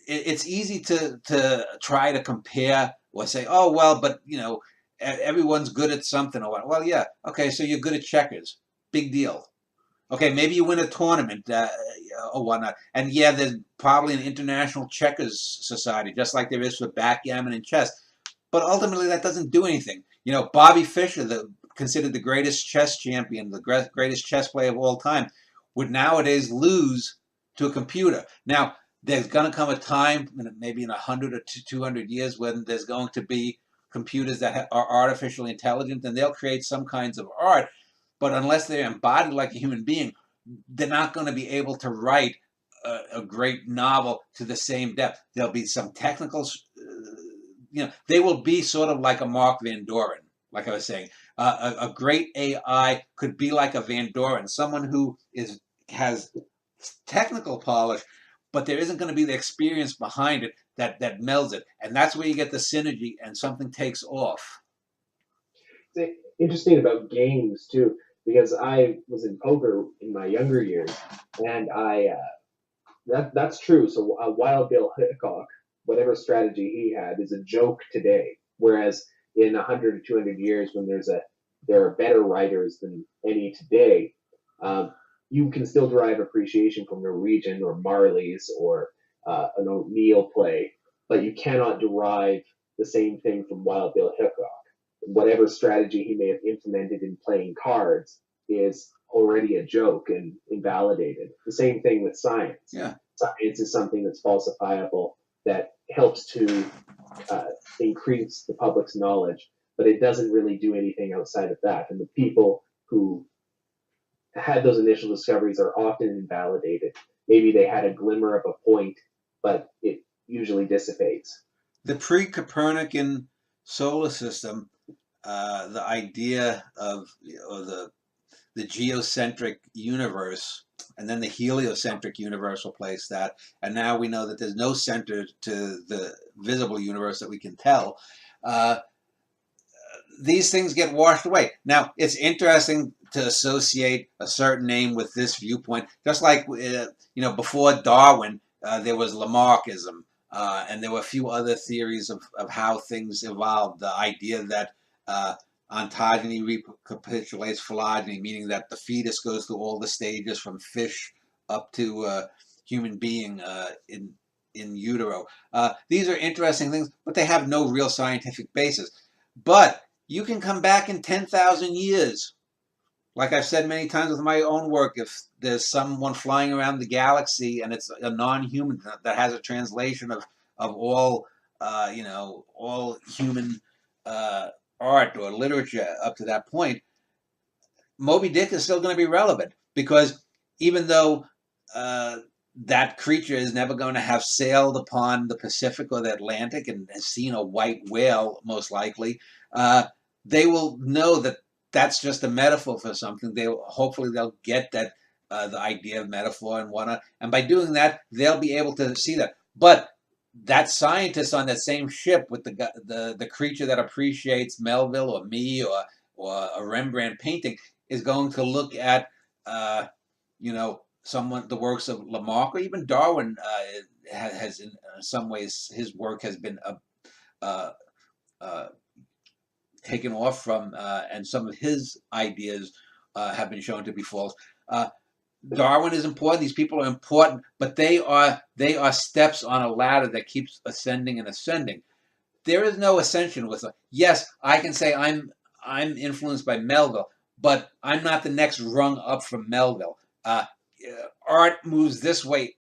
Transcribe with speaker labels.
Speaker 1: it's easy to try to compare or say, oh well, but everyone's good at something or what. Well, yeah, okay, so you're good at checkers, big deal. Okay, maybe you win a tournament or whatnot, and yeah, there's probably an international checkers society, just like there is for backgammon and chess. But ultimately, that doesn't do anything. Bobby Fischer, considered the greatest chess champion, the greatest chess player of all time, would nowadays lose to a computer. Now, there's going to come a time, maybe in 100 or 200 years, when there's going to be computers that are artificially intelligent, and they'll create some kinds of art. But unless they're embodied like a human being, they're not going to be able to write a great novel to the same depth. There'll be some technical, they will be sort of like a Mark Van Doren, like I was saying. A great AI could be like a Van Doren, someone who has technical polish, but there isn't going to be the experience behind it that melds it. And that's where you get the synergy and something takes off.
Speaker 2: It's interesting about games too, because I was in poker in my younger years, and that's true. So Wild Bill Hickok, whatever strategy he had, is a joke today. Whereas in 100 or 200 years, when there are better writers than any today, um, you can still derive appreciation from Norwegian or Marley's or an O'Neill play, but you cannot derive the same thing from Wild Bill Hickok. Whatever strategy he may have implemented in playing cards is already a joke and invalidated. The same thing with science.
Speaker 1: Yeah.
Speaker 2: Science is something that's falsifiable that helps to uh, increase the public's knowledge, but it doesn't really do anything outside of that. And the people who had those initial discoveries are often invalidated. Maybe they had a glimmer of a point, but it usually dissipates.
Speaker 1: The pre-Copernican solar system, the idea of the geocentric universe, and then the heliocentric universe replaced that, and now we know that there's no center to the visible universe that we can tell. Uh, these things get washed away. Now, it's interesting to associate a certain name with this viewpoint, just like before Darwin, there was Lamarckism, and there were a few other theories of how things evolved. The idea that ontogeny recapitulates phylogeny, meaning that the fetus goes through all the stages from fish up to human being in utero. These are interesting things, but they have no real scientific basis. But you can come back in 10,000 years. Like I've said many times with my own work, if there's someone flying around the galaxy and it's a non-human that has a translation of all, all human uh, art or literature up to that point, Moby Dick is still going to be relevant because even though uh, that creature is never going to have sailed upon the Pacific or the Atlantic and has seen a white whale, most likely, uh, they will know that that's just a metaphor for something. Hopefully they'll get that the idea of metaphor and whatnot, and by doing that, they'll be able to see that. But that scientist on that same ship with the creature that appreciates Melville or me or a Rembrandt painting is going to look at someone the works of Lamarck or even Darwin has in some ways his work has been uh, uh, taken off from and some of his ideas have been shown to be false. Uh, Darwin is important. These people are important, but they are steps on a ladder that keeps ascending and ascending. There is no ascension with them. Yes, I can say I'm influenced by Melville, but I'm not the next rung up from Melville. Art moves this way